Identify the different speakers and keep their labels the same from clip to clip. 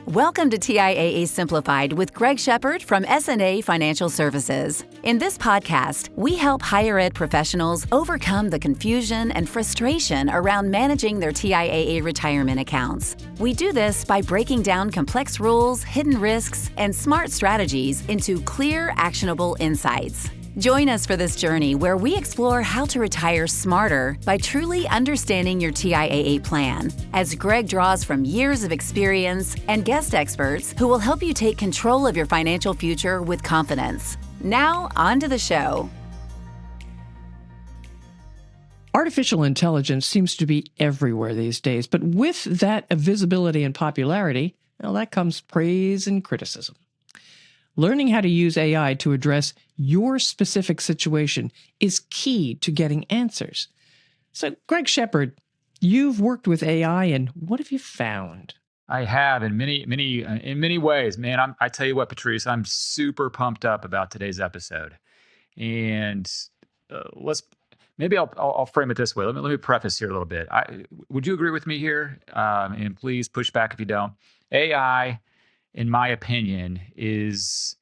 Speaker 1: Welcome to TIAA Simplified with Greg Shepard from S&A Financial Services. In this podcast, we help higher ed professionals overcome the confusion and frustration around managing their TIAA retirement accounts. We do this by breaking down complex rules, hidden risks, and smart strategies into clear, actionable insights. Join us for this journey where we explore how to retire smarter by truly understanding your TIAA plan, as Greg draws from years of experience and guest experts who will help you take control of your financial future with confidence. Now, on to the show.
Speaker 2: Artificial intelligence seems to be everywhere these days, but with that visibility and popularity, well, that comes praise and criticism. Learning how to use AI to address your specific situation is key to getting answers. So, Greg Shepard, you've worked with AI, and what have you found?
Speaker 3: I have in many ways, man. I tell you what, Patrice, I'm super pumped up about today's episode, and I'll frame it this way. Let me preface here a little bit. Would you agree with me here? And please push back if you don't. AI, in my opinion, is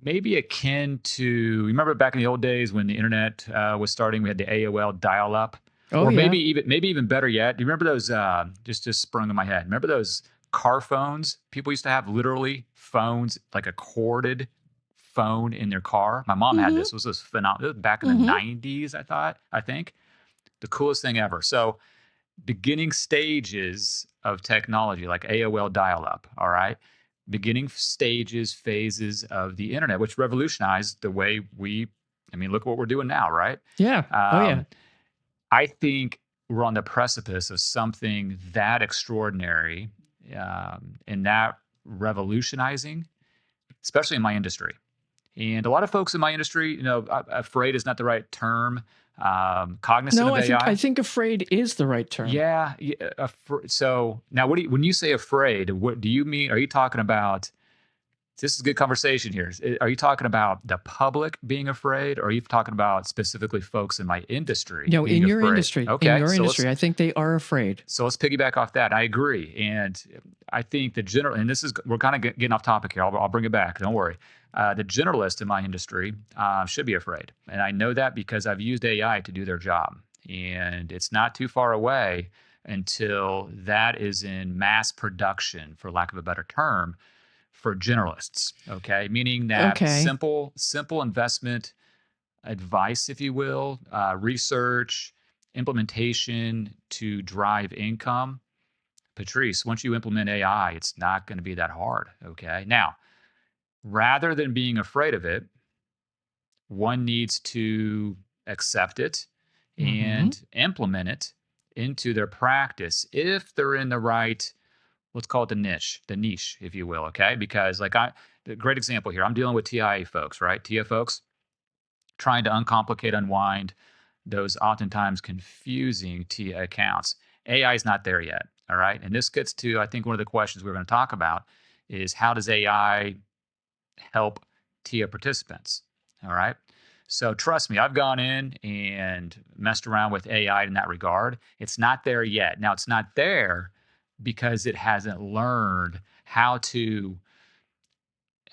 Speaker 3: maybe akin to, remember back in the old days when the internet was starting, we had the AOL dial-up? Maybe even better yet, do you remember those, just sprung in my head, remember those car phones? People used to have literally phones, like a corded phone in their car. My mom had this. It was phenomenal. Back in the 90s, I think. The coolest thing ever. So beginning stages of technology, like AOL dial-up, all right? Beginning stages, phases of the internet, which revolutionized the way look what we're doing now, right?
Speaker 2: Yeah.
Speaker 3: I think we're on the precipice of something that extraordinary and that revolutionizing, especially in my industry. And a lot of folks in my industry, afraid is not the right term. Cognizant of AI.
Speaker 2: I think afraid is the right term.
Speaker 3: Yeah. So now, when you say afraid, what do you mean? Are you talking about? This is a good conversation here. Are you talking about the public being afraid, or are you talking about specifically folks in my industry?
Speaker 2: No, in your industry.
Speaker 3: Okay,
Speaker 2: in your industry, I think they are afraid.
Speaker 3: So let's piggyback off that. I agree, and I think we're kind of getting off topic here. I'll bring it back. Don't worry. The generalists in my industry should be afraid. And I know that because I've used AI to do their job. And it's not too far away until that is in mass production, for lack of a better term, for generalists, okay? Meaning that simple investment advice, if you will, research, implementation to drive income. Patrice, once you implement AI, it's not going to be that hard, okay? Now, rather than being afraid of it, one needs to accept it and implement it into their practice if they're in the right, let's call it the niche, if you will, okay? Because the great example here, I'm dealing with TIA folks, right? TIA folks trying to unwind those oftentimes confusing TIA accounts. AI is not there yet, all right? And this gets to, I think, one of the questions we're going to talk about is how does AI help TIA participants, all right? So trust me, I've gone in and messed around with AI in that regard. It's not there yet. Now, it's not there because it hasn't learned how do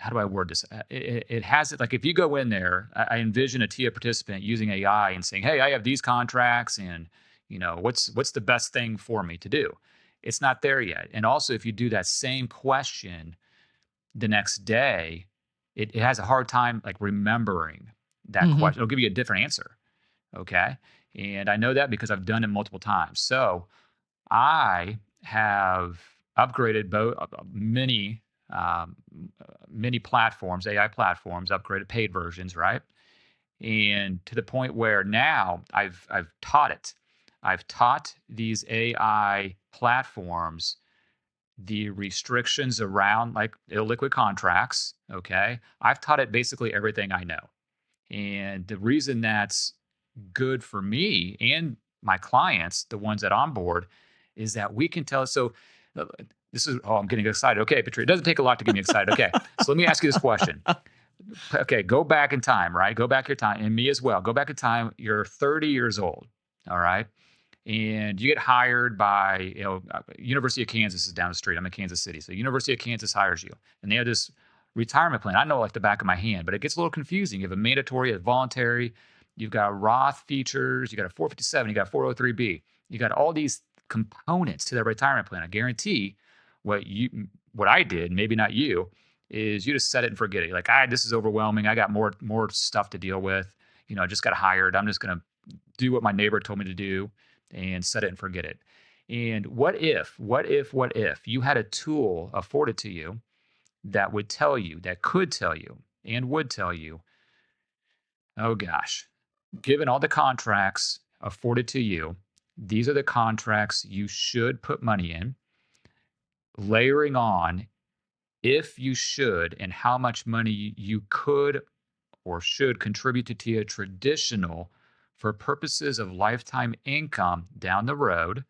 Speaker 3: I word this? It hasn't, like if you go in there, I envision a TIA participant using AI and saying, hey, I have these contracts and, what's the best thing for me to do? It's not there yet. And also, if you do that same question the next day, it has a hard time remembering that question. It'll give you a different answer, okay? And I know that because I've done it multiple times. So I have upgraded many platforms, AI platforms, upgraded paid versions, right? And to the point where now I've taught it. I've taught these AI platforms the restrictions around illiquid contracts, okay? I've taught it basically everything I know. And the reason that's good for me and my clients, the ones that onboard, is that we can tell. So I'm getting excited. Okay, Patrice, it doesn't take a lot to get me excited. Okay, so let me ask you this question. Okay, go back in time, right? Go back your time, and me as well. Go back in time. You're 30 years old, all right? and you get hired by, University of Kansas is down the street. I'm in Kansas City. So University of Kansas hires you, and they have this retirement plan. I know like the back of my hand, but it gets a little confusing. You have a mandatory, a voluntary, you've got Roth features, you got a 457, you got 403B. You got all these components to that retirement plan. I guarantee what I did, maybe not you, is you just set it and forget it. You're like, this is overwhelming. I got more stuff to deal with. I just got hired. I'm just going to do what my neighbor told me to do and set it and forget it. And what if you had a tool afforded to you that would tell you, that could tell you, and would tell you, oh gosh, given all the contracts afforded to you, these are the contracts you should put money in, layering on if you should and how much money you could or should contribute to TIAA traditional for purposes of lifetime income down the road,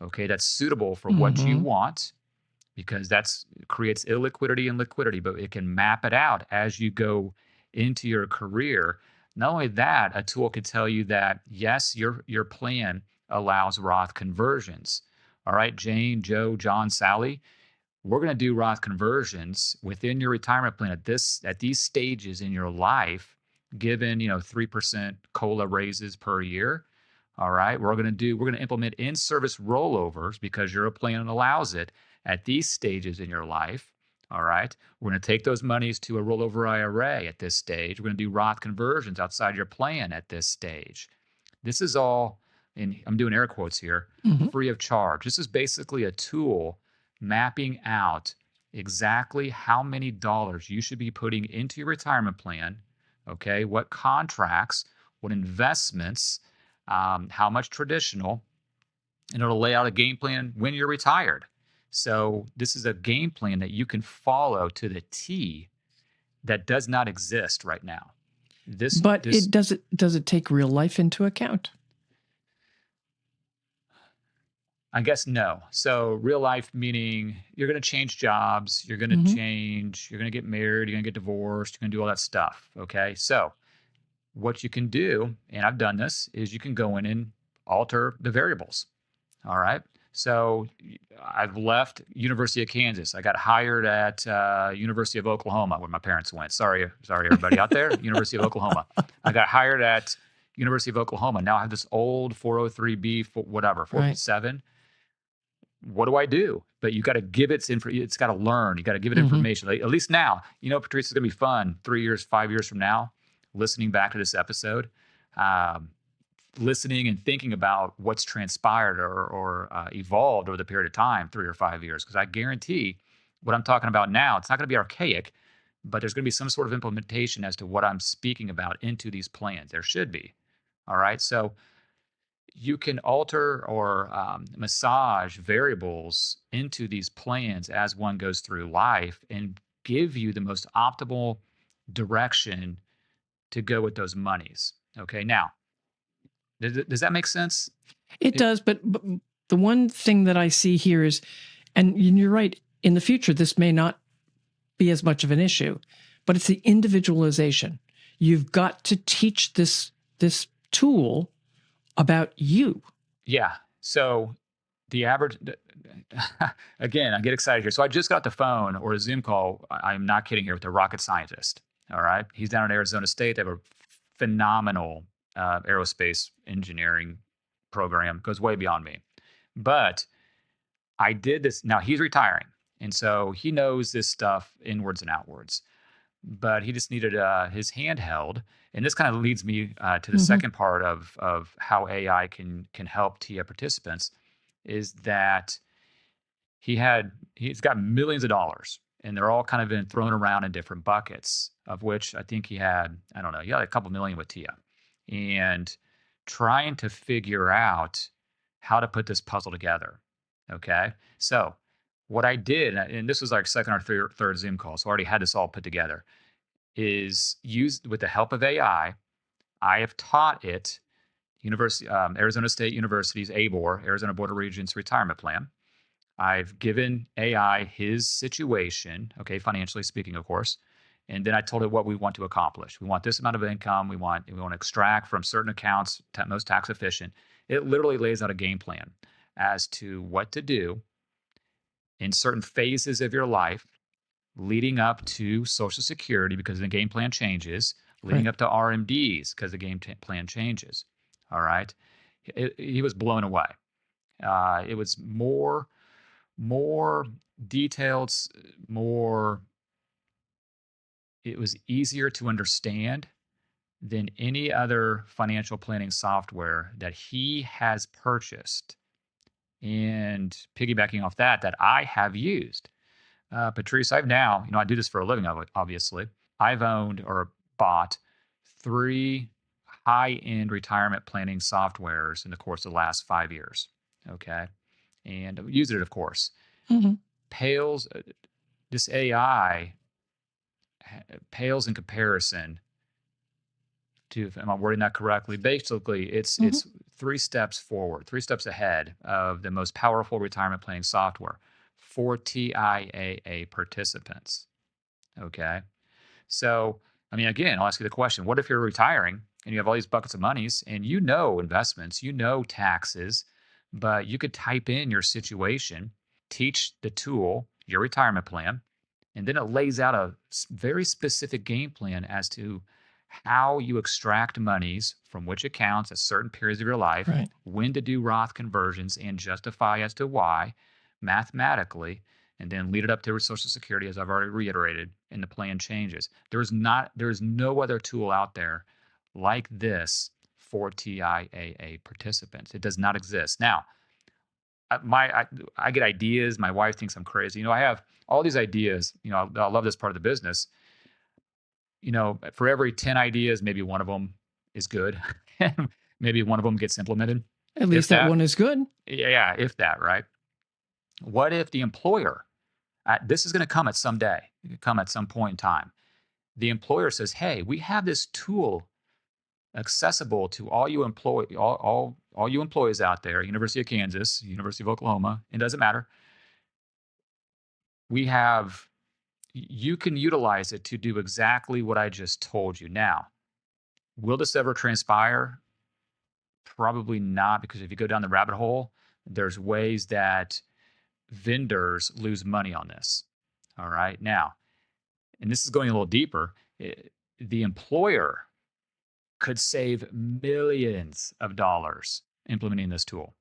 Speaker 3: okay, that's suitable for what you want, because that's creates illiquidity and liquidity, but it can map it out as you go into your career. Not only that, a tool could tell you that, yes, your plan allows Roth conversions. All right, Jane, Joe, John, Sally, we're going to do Roth conversions within your retirement plan at these stages in your life, given 3% COLA raises per year. All right, we're going to implement in-service rollovers because your plan allows it at these stages in your life. All right, we're going to take those monies to a rollover IRA at this stage. We're going to do Roth conversions outside your plan at this stage. This is all, and I'm doing air quotes here, free of charge. This is basically a tool mapping out exactly how many dollars you should be putting into your retirement plan, okay, what contracts, what investments, how much traditional, and it'll lay out a game plan when you're retired. So this is a game plan that you can follow to the T that does not exist right now. Does it take real life into account? I guess no. So real life meaning you're going to change jobs, you're going to change, you're going to get married, you're going to get divorced, you're going to do all that stuff. Okay. So what you can do, and I've done this, is you can go in and alter the variables. All right. So I've left University of Kansas. I got hired at University of Oklahoma, where my parents went. Sorry, everybody out there. University of Oklahoma. I got hired at University of Oklahoma. Now I have this old 403B, 457. Right. What do I do? But you got to give it's got to learn. You got to give it information. At least now, Patrice, it's going to be fun 3 years, 5 years from now, listening back to this episode. Listening and thinking about what's transpired or evolved over the period of time, 3 or 5 years. Because I guarantee what I'm talking about now, it's not going to be archaic, but there's going to be some sort of implementation as to what I'm speaking about into these plans. There should be. All right. So you can alter or massage variables into these plans as one goes through life and give you the most optimal direction to go with those monies. Okay. Now, does that make sense?
Speaker 2: It does, but the one thing that I see here is, and you're right, in the future, this may not be as much of an issue, but it's the individualization. You've got to teach this tool about you.
Speaker 3: Yeah. So the average, again, I get excited here. So I just got the phone or a Zoom call, I'm not kidding here, with a rocket scientist. All right. He's down in Arizona State. They have a phenomenal aerospace engineering program, goes way beyond me. But I did this. Now he's retiring. And so he knows this stuff inwards and outwards. But he just needed his hand held. And this kind of leads me to the second part of how AI can help TIAA participants, is that he's got millions of dollars, and they're all kind of been thrown around in different buckets, of which I think he had a couple million with TIAA. And trying to figure out how to put this puzzle together. Okay. So what I did, and this was like second or third Zoom call, so I already had this all put together, is used with the help of AI. I have taught it Arizona State University's ABOR, Arizona Board of Regents retirement plan. I've given AI his situation, okay, financially speaking, of course. And then I told it what we want to accomplish. We want this amount of income. We want to extract from certain accounts, most tax efficient. It literally lays out a game plan as to what to do in certain phases of your life leading up to Social Security because the game plan changes, leading
Speaker 2: Right.
Speaker 3: up to RMDs because the plan changes. All right. He was blown away. It was more detailed, it was easier to understand than any other financial planning software that he has purchased. And piggybacking off that I have used. Patrice, I've now, I do this for a living, obviously. I've owned or bought 3 high-end retirement planning softwares in the course of the last 5 years. Okay. And I've used it, of course.
Speaker 2: Mm-hmm.
Speaker 3: This AI pales in comparison to, am I wording that correctly? Basically, it's 3 steps forward, 3 steps ahead of the most powerful retirement planning software for TIAA participants. Okay. So, again, I'll ask you the question, what if you're retiring and you have all these buckets of monies and investments, taxes, but you could type in your situation, teach the tool your retirement plan, and then it lays out a very specific game plan as to how you extract monies from which accounts at certain periods of your life,
Speaker 2: Right.
Speaker 3: when to do Roth conversions and justify as to why mathematically, and then lead it up to Social Security, as I've already reiterated, and the plan changes. There's no other tool out there like this for TIAA participants. It does not exist. Now, I get ideas. My wife thinks I'm crazy. I have all these ideas. I love this part of the business. For every 10 ideas, maybe one of them is good. Maybe one of them gets implemented.
Speaker 2: At least that one is good.
Speaker 3: Yeah, if that, right? What if the employer, this is going to come at some day, come at some point in time. The employer says, hey, we have this tool accessible to all you employees out there, University of Kansas, University of Oklahoma, it doesn't matter. You can utilize it to do exactly what I just told you. Now, will this ever transpire? Probably not, because if you go down the rabbit hole, there's ways that vendors lose money on this. All right. Now, and this is going a little deeper, the employer could save millions of dollars implementing this tool.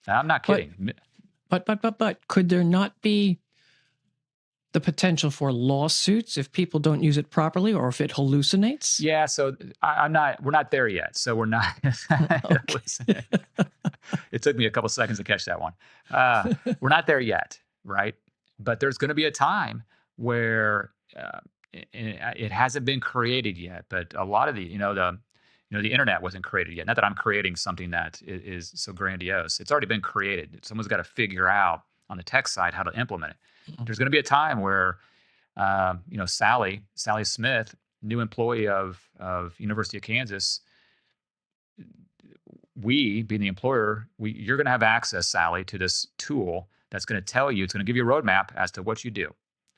Speaker 3: I'm not kidding.
Speaker 2: But could there not be the potential for lawsuits if people don't use it properly or if it hallucinates?
Speaker 3: Yeah, so we're not there yet. So we're not. It took me a couple seconds to catch that one. We're not there yet, right? But there's going to be a time where it hasn't been created yet. But a lot of the internet wasn't created yet. Not that I'm creating something that is so grandiose. It's already been created. Someone's got to figure out on the tech side how to implement it. There's going to be a time where, Sally Smith, new employee of University of Kansas, we, being the employer, you're going to have access, Sally, to this tool that's going to tell you, it's going to give you a roadmap as to what you do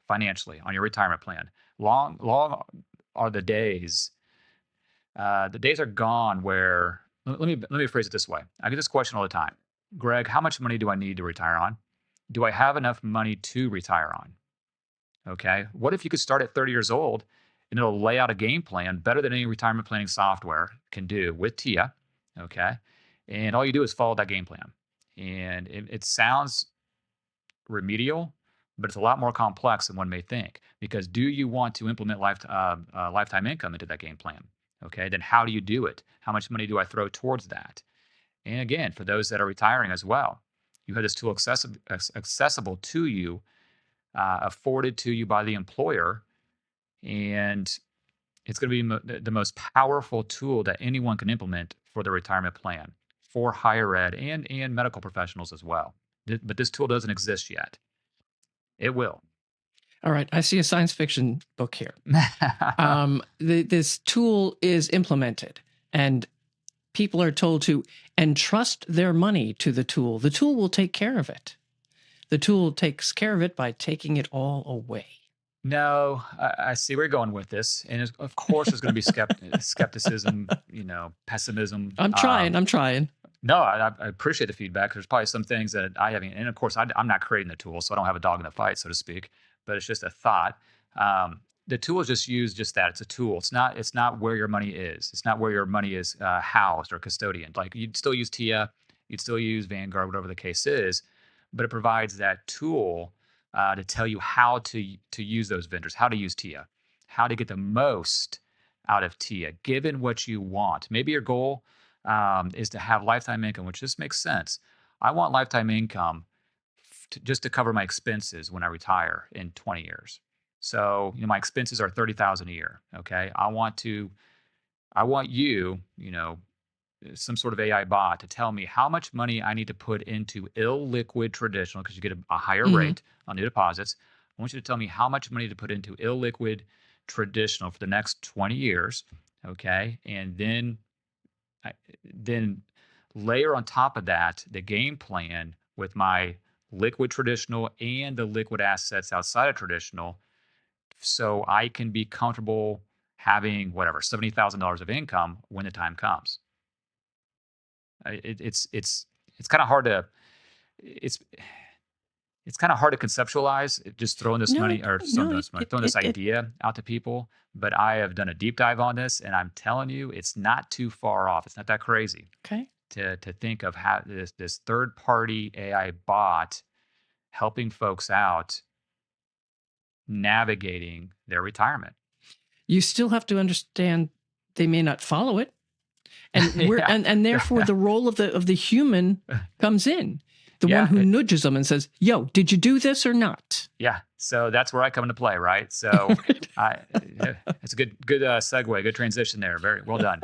Speaker 3: financially on your retirement plan. Long are the days. The days are gone where, let me phrase it this way. I get this question all the time. Greg, how much money do I need to retire on? Do I have enough money to retire on? Okay. What if you could start at 30 years old and it'll lay out a game plan better than any retirement planning software can do with TIAA? Okay. And all you do is follow that game plan. And it sounds remedial, but it's a lot more complex than one may think, because do you want to implement lifetime income into that game plan? Okay. Then how do you do it? How much money do I throw towards that? And again, for those that are retiring as well, you have this tool accessible to you, afforded to you by the employer, and it's going to be the most powerful tool that anyone can implement for the retirement plan for higher ed and medical professionals as well. But this tool doesn't exist yet. It will.
Speaker 2: All right. I see a science fiction book here. This tool is implemented, and people are told to entrust their money to the tool. The tool will take care of it. The tool takes care of it by taking it all away.
Speaker 3: No, I see where you're going with this. And of course, there's going to be skepticism, pessimism.
Speaker 2: I'm trying.
Speaker 3: No, I appreciate the feedback. There's probably some things that I haven't, and of course, I'm not creating the tool, so I don't have a dog in the fight, so to speak. But it's just a thought. The tool is just used just that. It's a tool. It's not where your money is. It's not where your money is housed or custodian. Like you'd still use TIAA, you'd still use Vanguard, whatever the case is, but it provides that tool to tell you how to use those vendors, how to use TIAA, how to get the most out of TIAA, given what you want. Maybe your goal is to have lifetime income, which just makes sense. I want lifetime income just to cover my expenses when I retire in 20 years. So, my expenses are 30,000 a year. Okay. I want you, some sort of AI bot to tell me how much money I need to put into illiquid traditional, because you get a higher
Speaker 2: Hmm.
Speaker 3: rate on new deposits. I want you to tell me how much money to put into illiquid traditional for the next 20 years. Okay. And then layer on top of that the game plan with my liquid traditional and the liquid assets outside of traditional, so I can be comfortable having whatever $70,000 of income when the time comes. It's kind of hard to it's it's kind of hard to conceptualize just throwing this
Speaker 2: No,
Speaker 3: money or
Speaker 2: no,
Speaker 3: throwing this idea out to people. But I have done a deep dive on this, and I'm telling you, it's not too far off. It's not that crazy
Speaker 2: okay.
Speaker 3: to think of how this third party AI bot helping folks out navigating their retirement.
Speaker 2: You still have to understand they may not follow it. And we're
Speaker 3: Yeah.
Speaker 2: and therefore the role of the human comes in. The one
Speaker 3: Yeah.
Speaker 2: who nudges them and says, "Yo, did you do this or not?"
Speaker 3: Yeah. So that's where I come into play, right? So it's a good segue, good transition there. Very well done.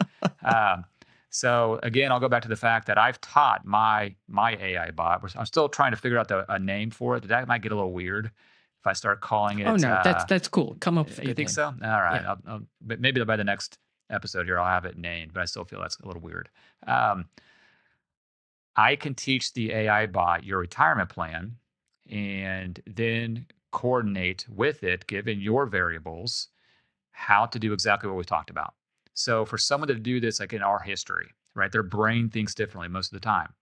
Speaker 3: So again, I'll go back to the fact that I've taught my AI bot. I'm still trying to figure out a name for it. That might get a little weird if I start calling it.
Speaker 2: Oh no, that's cool. Come up with a
Speaker 3: You
Speaker 2: good
Speaker 3: think
Speaker 2: name.
Speaker 3: so? All right.
Speaker 2: Yeah.
Speaker 3: But maybe by the next episode here, I'll have it named. But I still feel that's a little weird. Um, I can teach the AI bot your retirement plan and then coordinate with it, given your variables, how to do exactly what we talked about. So for someone to do this, like in our history, right, their brain thinks differently most of the time.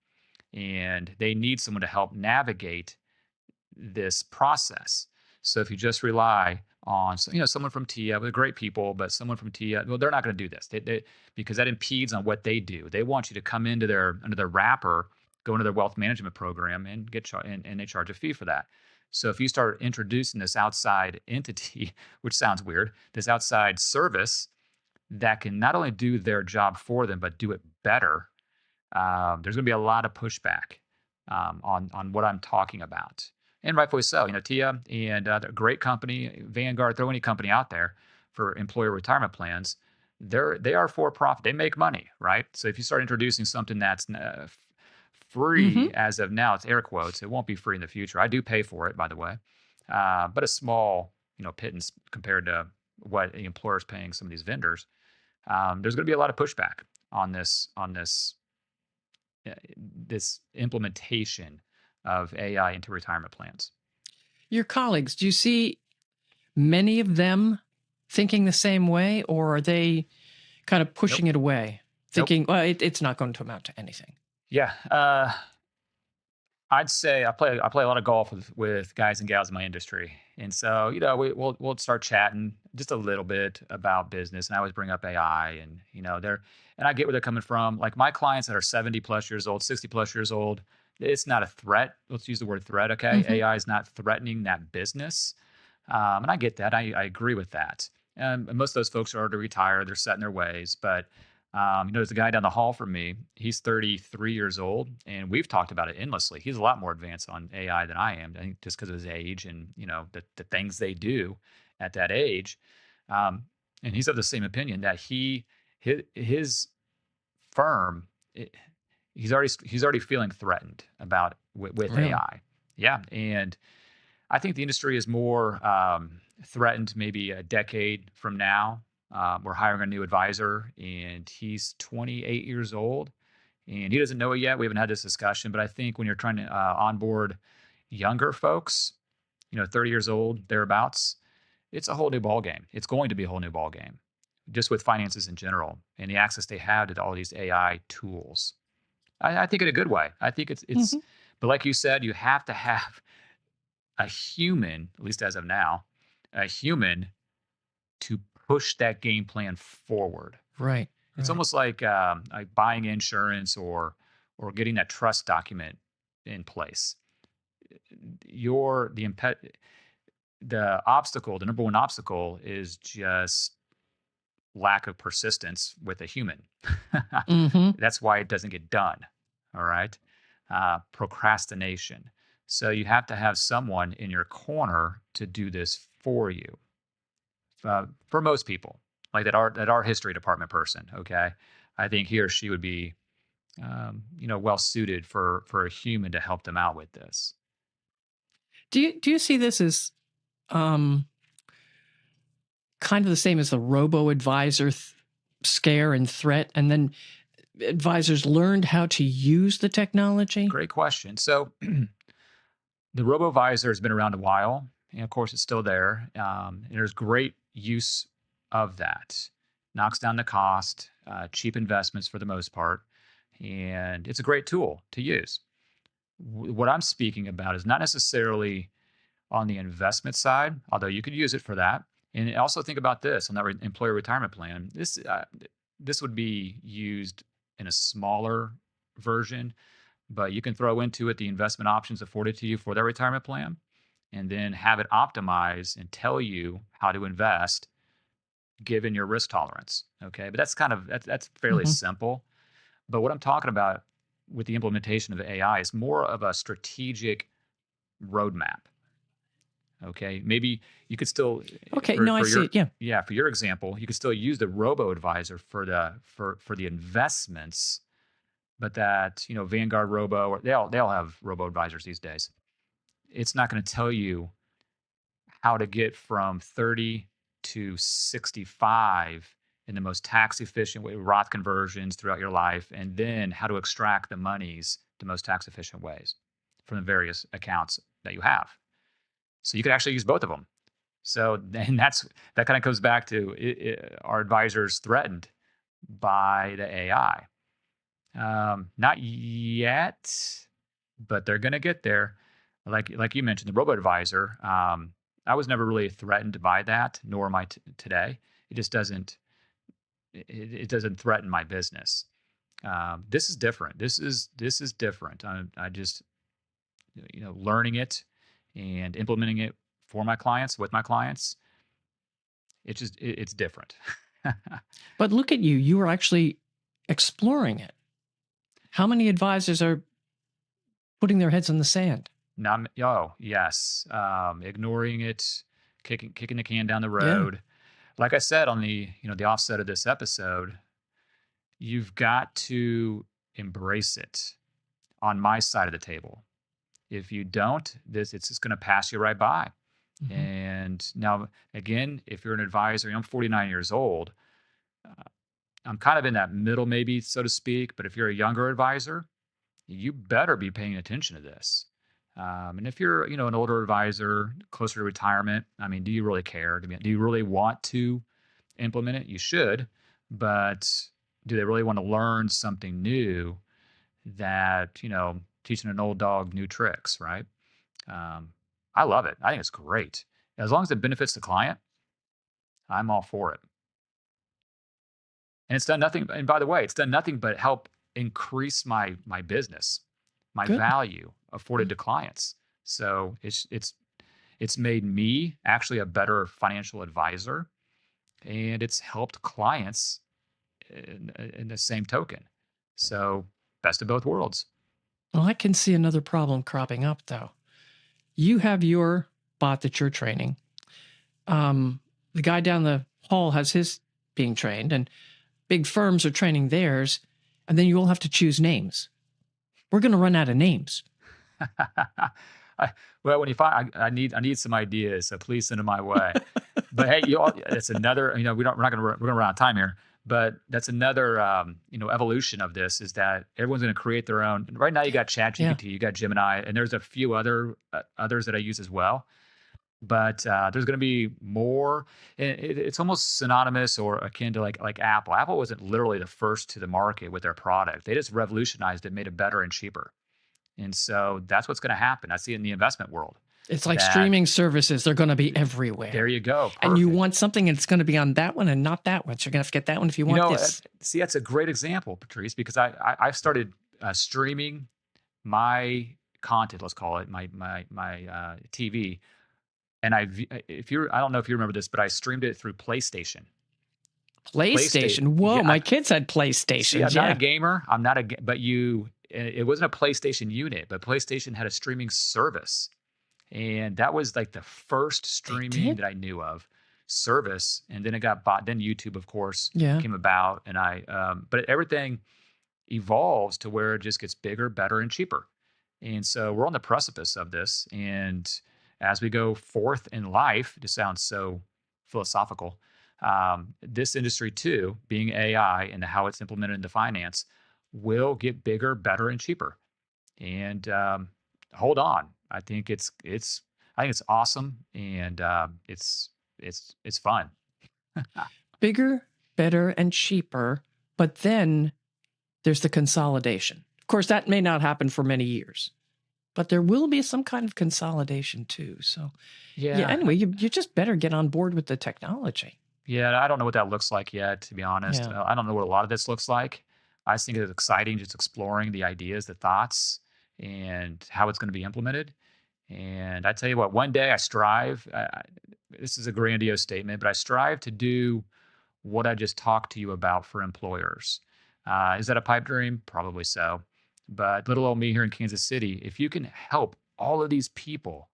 Speaker 3: And they need someone to help navigate this process. So if you just rely on, someone from TIAA, they're great people, but someone from TIAA, well, they're not going to do this because that impedes on what they do. They want you to come into under their wrapper, go into their wealth management program, and and they charge a fee for that. So if you start introducing this outside entity, which sounds weird, this outside service that can not only do their job for them but do it better, there's going to be a lot of pushback on what I'm talking about, and rightfully so. TIAA and they're a great company, Vanguard, throw any company out there for employer retirement plans. They are for profit. They make money, right? So if you start introducing something that's free
Speaker 2: Mm-hmm.
Speaker 3: as of now, it's air quotes. It won't be free in the future. I do pay for it, by the way, but a small pittance compared to what the employer is paying some of these vendors. There's going to be a lot of pushback on this implementation of AI into retirement plans.
Speaker 2: Your colleagues, do you see many of them thinking the same way, or are they kind of pushing it away, thinking, well, it's not going to amount to anything?
Speaker 3: Yeah. I'd say I play a lot of golf with guys and gals in my industry, and so we'll start chatting just a little bit about business, and I always bring up AI, and and I get where they're coming from. Like my clients that are 70 plus years old, 60 plus years old, it's not a threat. Let's use the word threat, okay?
Speaker 2: Mm-hmm.
Speaker 3: AI is not threatening that business, and I get that. I agree with that. And most of those folks are already retired; they're set in their ways, but there's a guy down the hall from me. He's 33 years old, and we've talked about it endlessly. He's a lot more advanced on AI than I am, I think, just because of his age and the things they do at that age. And he's of the same opinion that his firm, he's already feeling threatened about with
Speaker 2: Really?
Speaker 3: AI. Yeah, and I think the industry is more threatened maybe a decade from now. We're hiring a new advisor, and he's 28 years old, and he doesn't know it yet. We haven't had this discussion, but I think when you're trying to onboard younger folks, 30 years old, thereabouts, it's a whole new ball game. It's going to be a whole new ball game, just with finances in general and the access they have to all these AI tools. I think in a good way. I think it's,
Speaker 2: Mhm.
Speaker 3: but like you said, you have to have a human, at least as of now, a human to push that game plan forward.
Speaker 2: Right,
Speaker 3: It's
Speaker 2: right.
Speaker 3: almost like buying insurance or getting that trust document in place. The obstacle, the number one obstacle is just lack of persistence with a human.
Speaker 2: Mhm.
Speaker 3: That's why it doesn't get done. All right. Procrastination. So you have to have someone in your corner to do this for you. For most people, like that art history department person. Okay. I think he or she would be, well suited for a human to help them out with this.
Speaker 2: Do you see this as um, kind of the same as the robo-advisor scare and threat, and then advisors learned how to use the technology?
Speaker 3: Great question. So the robo-advisor has been around a while, and of course, it's still there. And there's great use of that. Knocks down the cost, cheap investments for the most part, and it's a great tool to use. What I'm speaking about is not necessarily on the investment side, although you could use it for that. And also think about this on that employer retirement plan. This would be used in a smaller version, but you can throw into it the investment options afforded to you for that retirement plan, and then have it optimize and tell you how to invest given your risk tolerance. Okay, but that's fairly
Speaker 2: Mhm.
Speaker 3: simple. But what I'm talking about with the implementation of AI is more of a strategic roadmap. Okay, maybe you could still
Speaker 2: Okay,
Speaker 3: for
Speaker 2: no, I
Speaker 3: for
Speaker 2: see
Speaker 3: your
Speaker 2: it. Yeah.
Speaker 3: yeah, for your example, you could still use the robo advisor for the investments, but that Vanguard Robo, or they all have robo advisors these days. It's not going to tell you how to get from 30 to 65 in the most tax efficient way, Roth conversions throughout your life, and then how to extract the monies the most tax efficient ways from the various accounts that you have. So you could actually use both of them. So then that kind of comes back to our advisors threatened by the AI. Not yet, but they're going to get there. Like you mentioned, the robo advisor. I was never really threatened by that, nor am I today. It just it doesn't threaten my business. This is different. This is different. I just learning it and implementing it for my clients with my clients. It's different.
Speaker 2: But look at you. You were actually exploring it. How many advisors are putting their heads in the sand?
Speaker 3: Not, oh yes, ignoring it, kicking the can down the
Speaker 2: Yeah.
Speaker 3: road. Like I said on the offset of this episode, you've got to embrace it on my side of the table. If you don't, it's just going to pass you right by.
Speaker 2: Mhm.
Speaker 3: And now, again, if you're an advisor, I'm 49 years old. uh, I'm kind of in that middle, maybe, so to speak. But if you're a younger advisor, you better be paying attention to this. And if you're, an older advisor, closer to retirement, I mean, do you really care? Do you really want to implement it? You should, but do they really want to learn something new that, teaching an old dog new tricks, right? Um, I love it. I think it's great. As long as it benefits the client, I'm all for it. And it's done nothing. And by the way, it's done nothing but help increase my business, my
Speaker 2: Good.
Speaker 3: value afforded to clients. So it's made me actually a better financial advisor, and it's helped clients in the same token. So best of both worlds.
Speaker 2: Well, I can see another problem cropping up, though. You have your bot that you're training. The guy down the hall has his being trained, and big firms are training theirs, and then you all have to choose names. We're going to run out of names.
Speaker 3: Well, when you find, I need some ideas, so please send them my way. But hey, it's another. We're gonna run out of time here. But that's another, evolution of this is that everyone's going to create their own. Right now, you got
Speaker 2: Yeah.
Speaker 3: ChatGPT, you got Gemini, and there's a few others that I use as well. But there's going to be more. It's almost synonymous or akin to like Apple. Apple wasn't literally the first to the market with their product. They just revolutionized it, made it better and cheaper. And so that's what's going to happen. I see it in the investment world.
Speaker 2: It's like streaming services. They're going to be everywhere.
Speaker 3: There you go. Perfect.
Speaker 2: And you want something, and it's going to be on that one and not that one. So you're going to have to get that one if you want this.
Speaker 3: See, that's a great example, Patrice, because I've started streaming my content, let's call it, my TV. And I don't know if you remember this, but I streamed it through PlayStation.
Speaker 2: PlayStation. Whoa, yeah, my kids had PlayStation.
Speaker 3: See, I'm not a gamer. But it wasn't a PlayStation unit, but PlayStation had a streaming service. And that was like the first streaming that I knew of service. And then it got bought. Then YouTube, of course, came about. And but everything evolves to where it just gets bigger, better, and cheaper. And so we're on the precipice of this. And as we go forth in life, it just sounds so philosophical. This industry too, being AI and how it's implemented into finance, will get bigger, better, and cheaper. And hold on, I think it's awesome, and it's fun.
Speaker 2: Bigger, better, and cheaper. But then there's the consolidation. Of course, that may not happen for many years. But there will be some kind of consolidation too. So, anyway, you just better get on board with the technology.
Speaker 3: Yeah, I don't know what that looks like yet, to be honest. Yeah. I don't know what a lot of this looks like. I just think it's exciting just exploring the ideas, the thoughts, and how it's going to be implemented. And I tell you what, one day I strive, this is a grandiose statement, but I strive to do what I just talked to you about for employers. Is that a pipe dream? Probably so. But little old me here in Kansas City, if you can help all of these people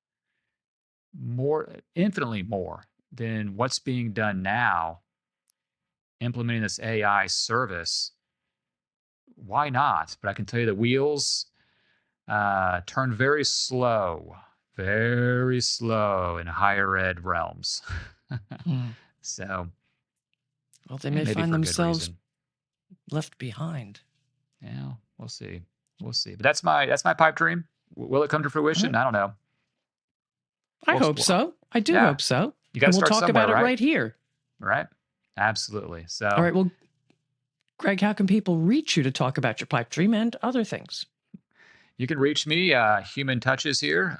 Speaker 3: infinitely more than what's being done now, implementing this AI service, why not? But I can tell you the wheels turn very slow in higher ed realms. So,
Speaker 2: well, they may find themselves left behind.
Speaker 3: Yeah, we'll see. But that's my pipe dream. Will it come to fruition? I don't know.
Speaker 2: I hope so. I do hope so.
Speaker 3: You got to start somewhere,
Speaker 2: we'll talk about it right here.
Speaker 3: Right? Absolutely. So,
Speaker 2: all right. Well, Greg, how can people reach you to talk about your pipe dream and other things?
Speaker 3: You can reach me, Human Touches here.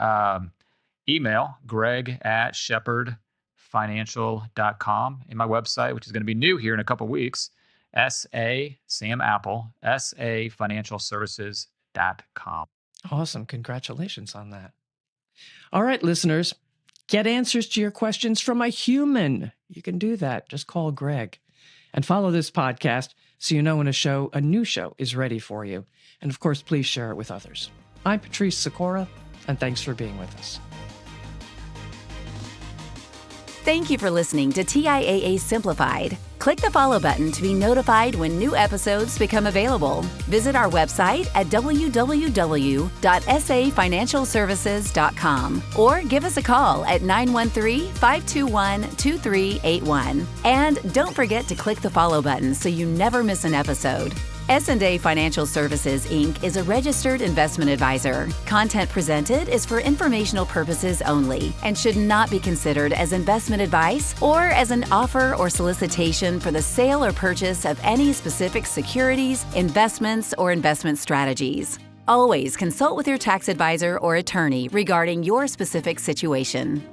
Speaker 3: Email greg@shepardfinancial.com, and my website, which is going to be new here in a couple of weeks, SAFinancialservices.com.
Speaker 2: Awesome. Congratulations on that. All right, listeners, get answers to your questions from a human. You can do that. Just call Greg and follow this podcast so you know when a new show is ready for you. And of course, please share it with others. I'm Patrice Sikora, and thanks for being with us.
Speaker 1: Thank you for listening to TIAA Simplified. Click the follow button to be notified when new episodes become available. Visit our website at www.safinancialservices.com or give us a call at 913-521-2381. And don't forget to click the follow button so you never miss an episode. S&A Financial Services, Inc. is a registered investment advisor. Content presented is for informational purposes only and should not be considered as investment advice or as an offer or solicitation for the sale or purchase of any specific securities, investments, or investment strategies. Always consult with your tax advisor or attorney regarding your specific situation.